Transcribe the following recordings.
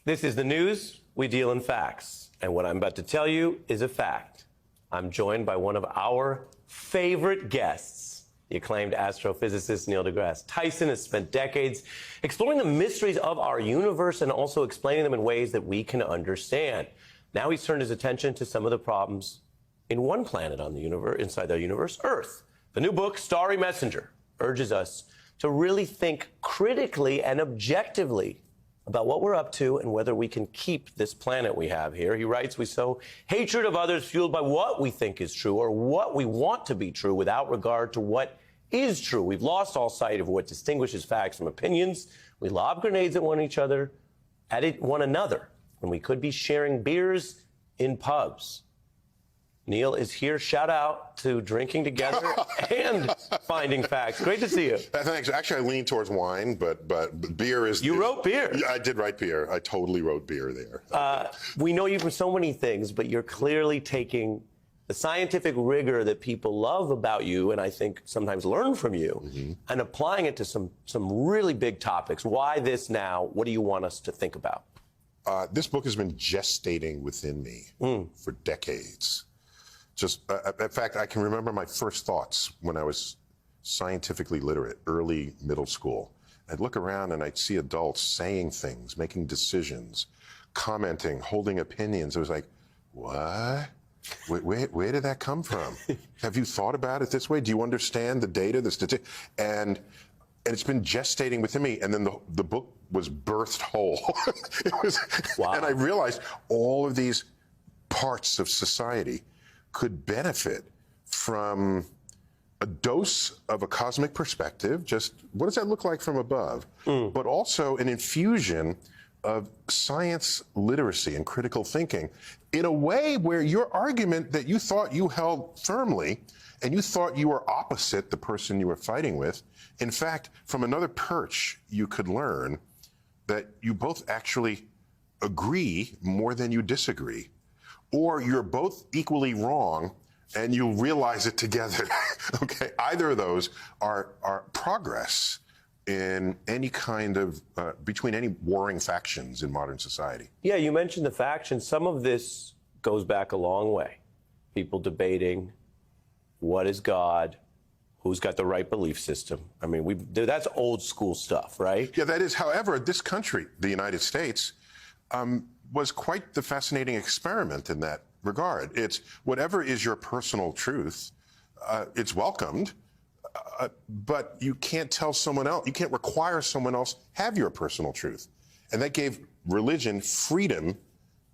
This is the news. We deal in facts. And what I'm about to tell you is a fact. I'm joined by one of our favorite guests. The acclaimed astrophysicist Niel de Tyson has spent decades exploring the mysteries of our universe and also explaining them in ways that we can understand. Now he's turned his attention to some of the problems in one planet on the universe, inside the universe, Earth. The new book, Starry Messenger, urges us to really think critically and objectively about what we're up to and whether we can keep this planet we have here. He writes, we sow hatred of others fueled by what we think is true or what we want to be true without regard to what is true. We've lost all sight of what distinguishes facts from opinions. We lob grenades at one another when we could be sharing beers in pubs. Niel is here. Shout out to drinking together and finding facts. Great to see you. Thanks. Actually, I lean towards wine, but beer is... You wrote beer. I did write beer. I totally wrote beer there. We know you for so many things, but you're clearly taking the scientific rigor that people love about you, and I think sometimes learn from you, and applying it to some really big topics. Why this now? What do you want us to think about? This book has been gestating within me for decades. In fact, I can remember my first thoughts when I was scientifically literate, early middle school. I'd look around and I'd see adults saying things, making decisions, commenting, holding opinions. I was like, what? Where did that come from? Have you thought about it this way? Do you understand the data, the statistics? And it's been gestating within me. And then the book was birthed whole. Wow. And I realized all of these parts of society could benefit from a dose of a cosmic perspective, just what does that look like from above, but also an infusion of science literacy and critical thinking in a way where your argument that you thought you held firmly and you thought you were opposite the person you were fighting with, in fact, from another perch, you could learn that you both actually agree more than you disagree. Or you're both equally wrong, and you'll realize it together. Okay, either of those are progress in any kind of between any warring factions in modern society. Yeah, you mentioned the factions. Some of this goes back a long way. People debating what is God, who's got the right belief system. I mean, that's old school stuff, right? Yeah, that is. However, this country, the United States, was quite the fascinating experiment in that regard. It's whatever is your personal truth, it's welcomed, but you can't tell someone else, you can't require someone else have your personal truth. And that gave religion freedom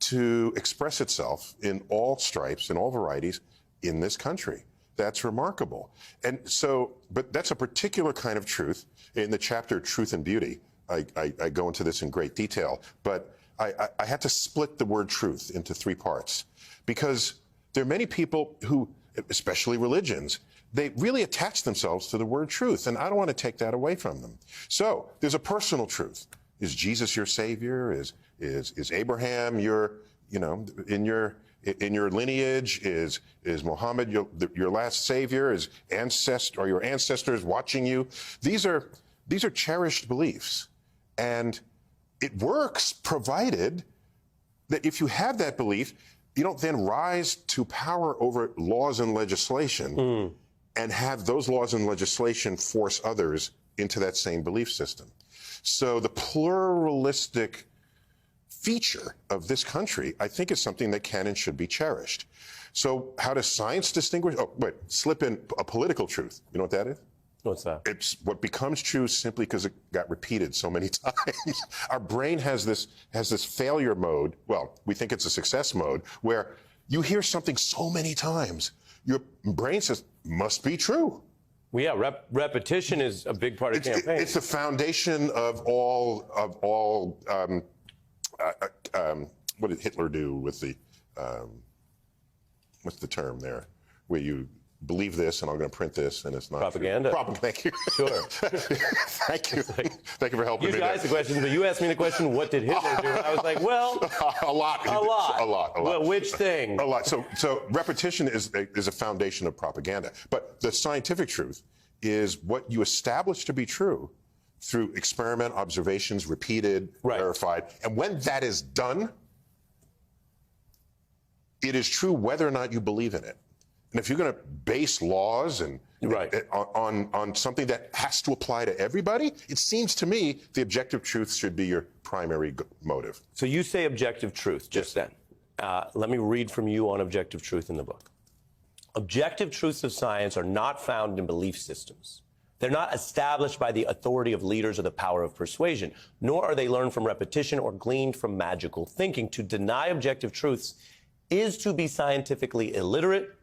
to express itself in all stripes and all varieties in this country. That's remarkable. And so, but that's a particular kind of truth. In the chapter Truth and Beauty, I go into this in great detail, but I had to split the word truth into three parts because there are many people who, especially religions, they really attach themselves to the word truth, and I don't want to take that away from them. So there's a personal truth. Is Jesus your savior? Is Abraham your, in your lineage? Is Muhammad your last savior? Are your ancestors watching you? These are cherished beliefs, and it works provided that if you have that belief, you don't then rise to power over laws and legislation and have those laws and legislation force others into that same belief system. So the pluralistic feature of this country, I think, is something that can and should be cherished. So how does science distinguish? Oh, wait, slip in a political truth. You know what that is? What's that? It's what becomes true simply because it got repeated so many times. Our brain has this failure mode. Well, we think it's a success mode where you hear something so many times, your brain says, must be true. Well, yeah, repetition is a big part of campaign. It's the foundation of all. What did Hitler do with the? What's the term there? Where you believe this, and I'm going to print this, and it's not propaganda. Thank you. Sure. Thank you. Thank you for helping me. You asked the question, but you asked me the question, what did Hitler do? And I was like, well, a lot. Well, which thing? A lot. So repetition is a foundation of propaganda. But the scientific truth is what you establish to be true through experiment, observations, repeated, verified. And when that is done, it is true whether or not you believe in it. And if you're going to base laws and on something that has to apply to everybody, it seems to me the objective truth should be your primary motive. So you say objective truth just then. Let me read from you on objective truth in the book. Objective truths of science are not found in belief systems. They're not established by the authority of leaders or the power of persuasion, nor are they learned from repetition or gleaned from magical thinking. To deny objective truths is to be scientifically illiterate,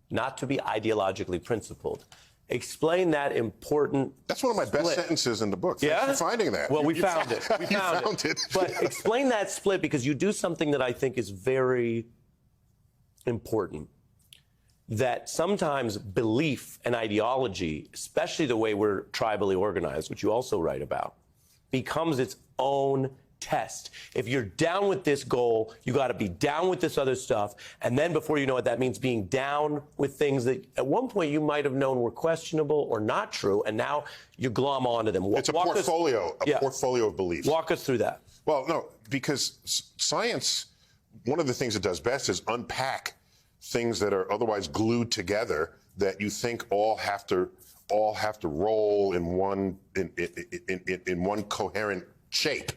not to be ideologically principled. Explain that important That's one of my best sentences in the book. Thanks for finding that. Well, we found it. We found it. But explain that split, because you do something that I think is very important. That sometimes belief and ideology, especially the way we're tribally organized, which you also write about, becomes its own test. If you're down with this goal, you got to be down with this other stuff. And then before you know it, that means being down with things that at one point you might have known were questionable or not true. And now you glom onto them. It's a portfolio, portfolio of beliefs. Walk us through that. Well, no, because science, one of the things it does best is unpack things that are otherwise glued together that you think all have to roll in one coherent shape.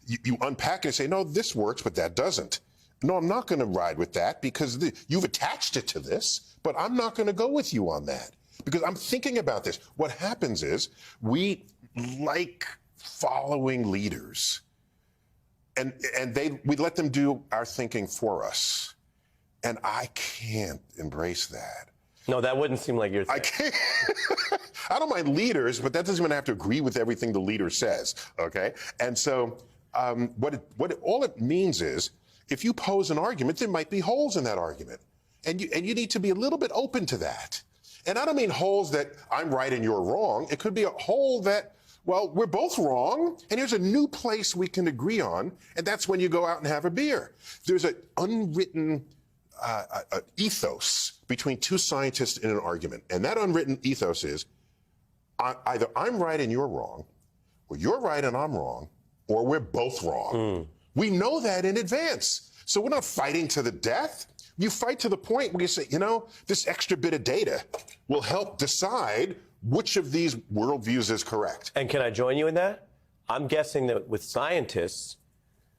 You unpack it and say, no, this works, but that doesn't. No, I'm not going to ride with that because you've attached it to this, but I'm not going to go with you on that because I'm thinking about this. What happens is we like following leaders, and we let them do our thinking for us, and I can't embrace that. No, that wouldn't seem like your thing. I can't. I don't mind leaders, but that doesn't mean I have to agree with everything the leader says, okay? And so all it means is if you pose an argument, there might be holes in that argument. And you need to be a little bit open to that. And I don't mean holes that I'm right and you're wrong. It could be a hole that, well, we're both wrong, and here's a new place we can agree on, and that's when you go out and have a beer. There's an unwritten ethos between two scientists in an argument. And that unwritten ethos is either I'm right and you're wrong, or you're right and I'm wrong, or we're both wrong. We know that in advance. So we're not fighting to the death. You fight to the point where you say, you know, this extra bit of data will help decide which of these worldviews is correct. And can I join you in that? I'm guessing that with scientists,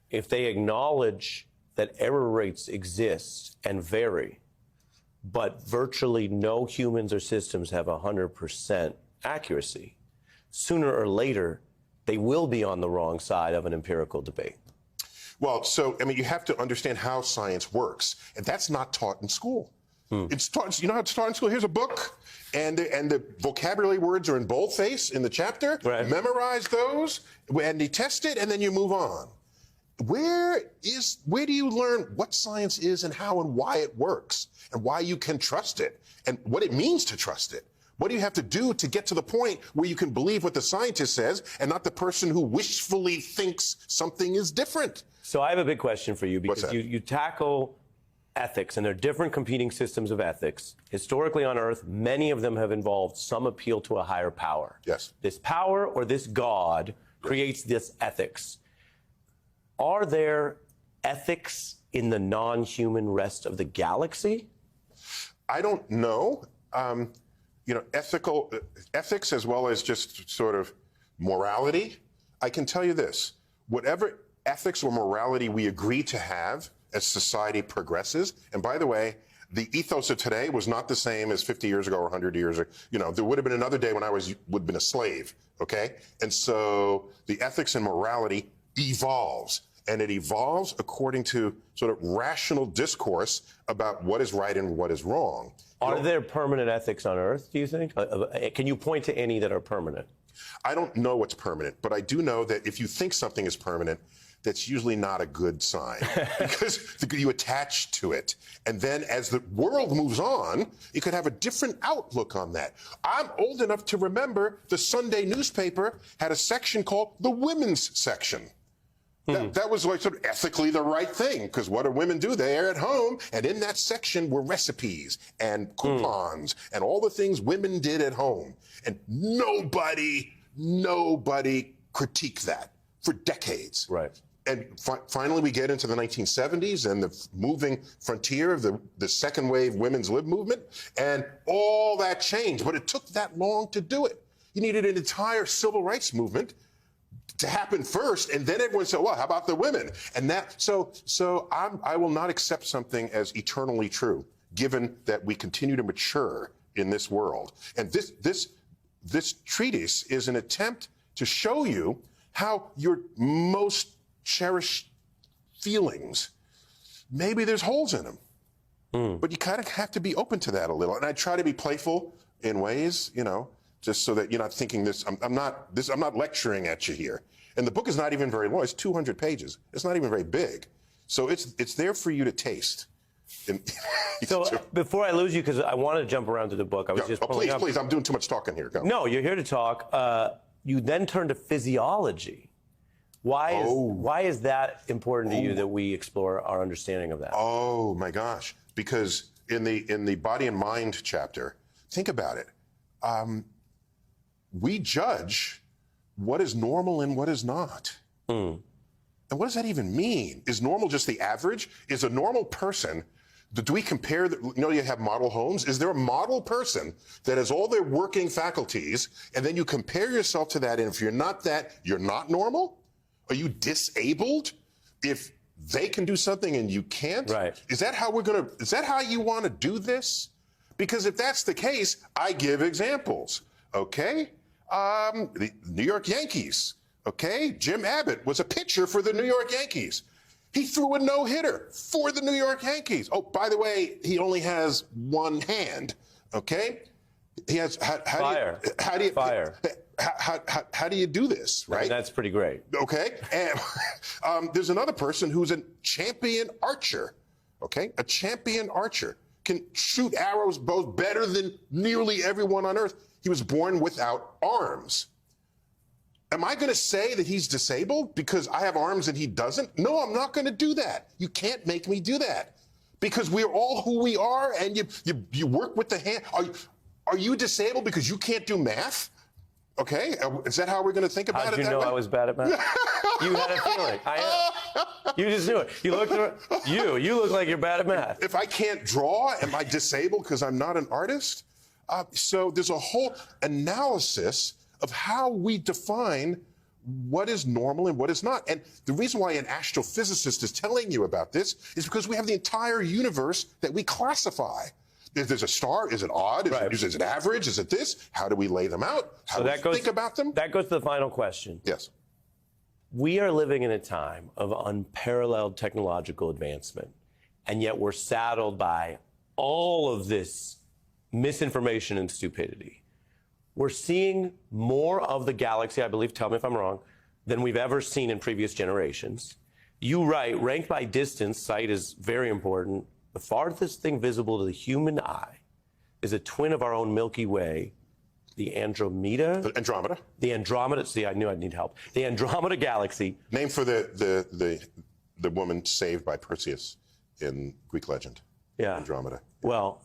if they acknowledge that error rates exist and vary, but virtually no humans or systems have 100% accuracy, sooner or later, they will be on the wrong side of an empirical debate. Well, so, I mean, you have to understand how science works, and that's not taught in school. It's taught, you know how it's taught in school? Here's a book, and the vocabulary words are in boldface in the chapter. Right. Memorize those, and you test it, and then you move on. Where do you learn what science is and how and why it works and why you can trust it and what it means to trust it? What do you have to do to get to the point where you can believe what the scientist says and not the person who wishfully thinks something is different? So I have a big question for you, because you tackle ethics, and there are different competing systems of ethics. Historically on Earth, many of them have involved some appeal to a higher power. Yes. This power or this God creates this ethics. Are there ethics in the non-human rest of the galaxy? I don't know. You know, ethics as well as just sort of morality. I can tell you this: whatever ethics or morality we agree to have as society progresses, and by the way, the ethos of today was not the same as 50 years ago or 100 years ago. You know, there would have been another day when I would have been a slave, okay? And so the ethics and morality evolves, and it evolves according to sort of rational discourse about what is right and what is wrong. Are there permanent ethics on Earth, do you think? Can you point to any that are permanent? I don't know what's permanent, but I do know that if you think something is permanent, that's usually not a good sign because you attach to it. And then as the world moves on, you could have a different outlook on that. I'm old enough to remember the Sunday newspaper had a section called the women's section. That was like sort of ethically the right thing, because what do women do? They're at home, and in that section were recipes and coupons and all the things women did at home. And nobody nobody critiqued that for decades. Right. And finally, we get into the 1970s and the moving frontier of the second wave women's lib movement, and all that changed. But it took that long to do it. You needed an entire civil rights movement to happen first, and then everyone said, "Well, how about the women?" And that, I will not accept something as eternally true, given that we continue to mature in this world. And this treatise is an attempt to show you how your most cherished feelings, maybe there's holes in them, but you kind of have to be open to that a little. And I try to be playful in ways, just so that you're not thinking this. I'm not lecturing at you here. And the book is not even very long. It's 200 pages. It's not even very big, so it's there for you to taste. So before I lose you, because I want to jump around to the book, I was just pulling up. Please, I'm doing too much talking here. Go. No, you're here to talk. You then turn to physiology. Why is that important to you that we explore our understanding of that? Oh my gosh! Because in the body and mind chapter, think about it. We judge what is normal and what is not. And what does that even mean? Is normal just the average? Is a normal person? Do we compare? You have model homes. Is there a model person that has all their working faculties, and then you compare yourself to that? And if you're not that, you're not normal. Are you disabled if they can do something and you can't? Right. Is that how you want to do this? Because if that's the case, I give examples. Okay? The New York Yankees. Okay? Jim Abbott was a pitcher for the New York Yankees. He threw a no-hitter for the New York Yankees. Oh, by the way, he only has one hand. Okay? He has Fire. How do you do this, right? I mean, that's pretty great. Okay. And there's another person who's a champion archer. Okay. A champion archer can shoot arrows both better than nearly everyone on earth. He was born without arms. Am I going to say that he's disabled because I have arms and he doesn't? No, I'm not going to do that. You can't make me do that, because we're all who we are, and you work with the hand. Are you disabled because you can't do math? Okay, is that how we're going to think about it? How'd you know I was bad at math? You had a feeling. I am. You just knew it. You look like you're bad at math. If I can't draw, am I disabled because I'm not an artist? So there's a whole analysis of how we define what is normal and what is not. And the reason why an astrophysicist is telling you about this is because we have the entire universe that we classify. If there's a star, is it odd? Is it average? Is it this? How do we lay them out? How do we think about them? That goes to the final question. Yes. We are living in a time of unparalleled technological advancement, and yet we're saddled by all of this misinformation and stupidity. We're seeing more of the galaxy, I believe, tell me if I'm wrong, than we've ever seen in previous generations. You write, ranked by distance, sight is very important. The farthest thing visible to the human eye is a twin of our own Milky Way, the Andromeda. Andromeda. The Andromeda. See, I knew I'd need help. The Andromeda Galaxy. Named for the woman saved by Perseus in Greek legend. Yeah. Andromeda. Well,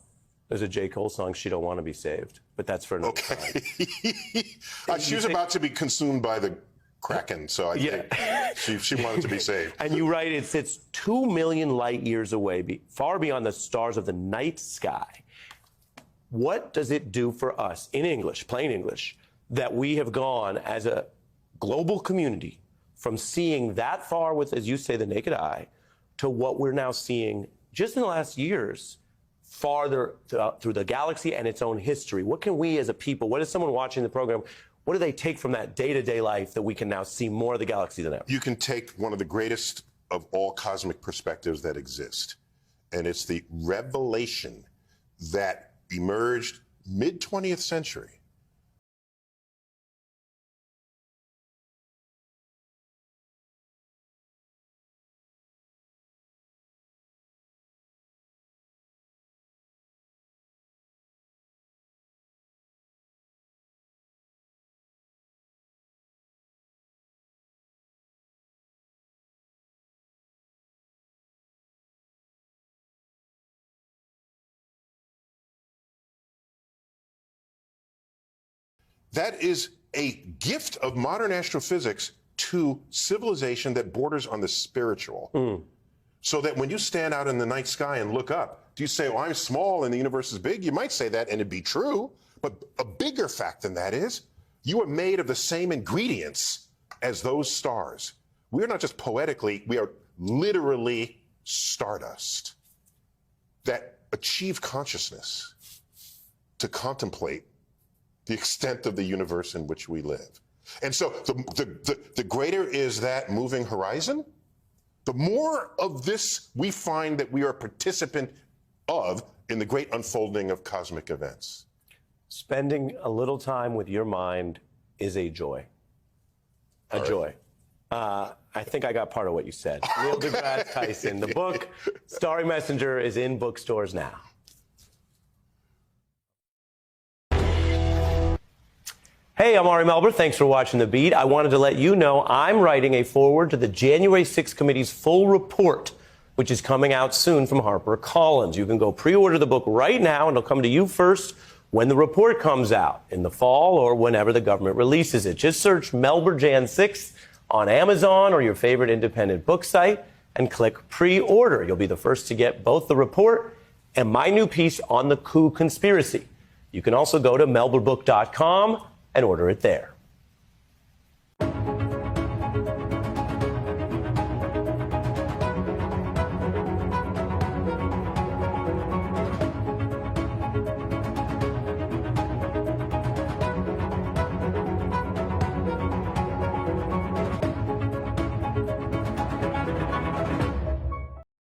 there's a J. Cole song, She Don't Want to Be Saved, but that's for another time. She was about to be consumed by the Kraken, so I think she wanted to be saved. And you write, it sits 2 million light years away, far beyond the stars of the night sky. What does it do for us, in English, plain English, that we have gone as a global community from seeing that far with, as you say, the naked eye, to what we're now seeing just in the last years, farther through the galaxy and its own history? What can we as a people, what is someone watching the program, what do they take from that day-to-day life that we can now see more of the galaxy than ever? You can take one of the greatest of all cosmic perspectives that exist, and it's the revelation that emerged mid-20th century. That is a gift of modern astrophysics to civilization that borders on the spiritual. So that when you stand out in the night sky and look up, do you say, well, I'm small and the universe is big? You might say that and it'd be true. But a bigger fact than that is you are made of the same ingredients as those stars. We're not just poetically, we are literally stardust that achieve consciousness to contemplate the extent of the universe in which we live. And so the greater is that moving horizon, the more of this we find that we are a participant of in the great unfolding of cosmic events. Spending a little time with your mind is a joy. A joy. I think I got part of what you said. Niel de Tyson. The book, Starry Messenger, is in bookstores now. Hey, I'm Ari Melber. Thanks for watching The Beat. I wanted to let you know I'm writing a foreword to the January 6th committee's full report, which is coming out soon from HarperCollins. You can go pre-order the book right now, and it'll come to you first when the report comes out in the fall or whenever the government releases it. Just search Melber Jan 6th on Amazon or your favorite independent book site and click pre-order. You'll be the first to get both the report and my new piece on the coup conspiracy. You can also go to melberbook.com and order it there.